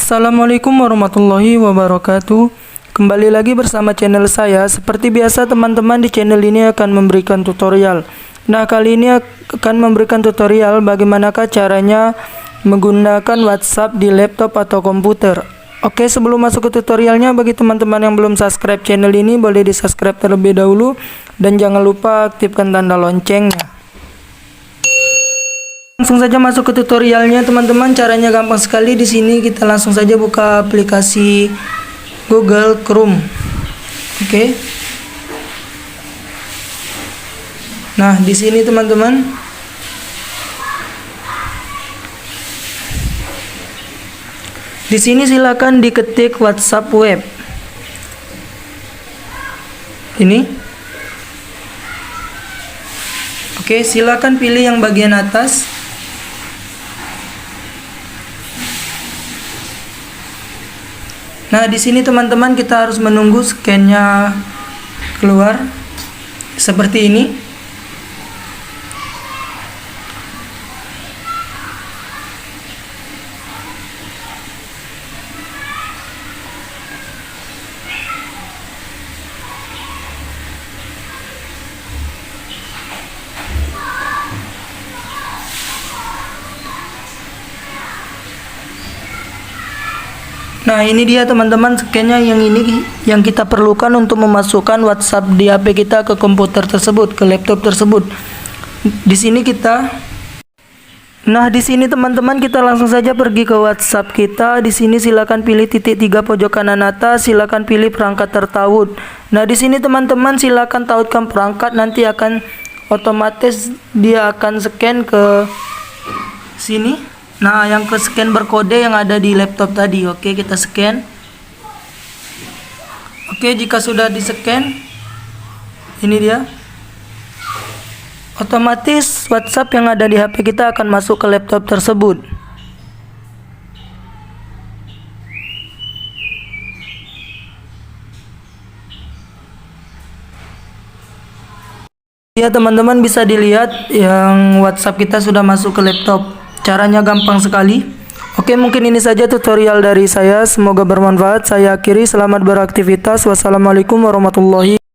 Assalamualaikum warahmatullahi wabarakatuh. Kembali lagi bersama channel saya. Seperti biasa teman-teman, di channel ini akan memberikan tutorial. Nah, kali ini akan memberikan tutorial bagaimanakah caranya menggunakan WhatsApp di laptop atau komputer. Oke, sebelum masuk ke tutorialnya, bagi teman-teman yang belum subscribe channel ini, boleh di subscribe terlebih dahulu. Dan jangan lupa aktifkan tanda loncengnya. Langsung saja masuk ke tutorialnya teman-teman. Caranya gampang sekali. Di sini kita langsung saja buka aplikasi Google Chrome. Oke. Nah, di sini teman-teman, di sini silakan diketik WhatsApp web. Ini. Oke, silakan pilih yang bagian atas. Nah, di sini teman-teman kita harus menunggu scan-nya keluar seperti ini. Nah, ini dia teman-teman scan-nya, yang ini yang kita perlukan untuk memasukkan WhatsApp di HP kita ke komputer tersebut, ke laptop tersebut. Di sini di sini teman-teman kita langsung saja pergi ke WhatsApp kita. Di sini silakan pilih titik 3 pojok kanan atas, silakan pilih perangkat tertaut. Nah, di sini teman-teman silakan tautkan perangkat, nanti akan otomatis dia akan scan ke sini. Nah, yang ke scan berkode yang ada di laptop tadi. Oke, kita scan. Oke, jika sudah di scan, ini dia. Otomatis WhatsApp yang ada di HP kita akan masuk ke laptop tersebut. Ya teman-teman, bisa dilihat yang WhatsApp kita sudah masuk ke laptop. Caranya gampang sekali. Oke, mungkin ini saja tutorial dari saya. Semoga bermanfaat. Saya akhiri. Selamat beraktivitas. Wassalamualaikum warahmatullahi wabarakatuh.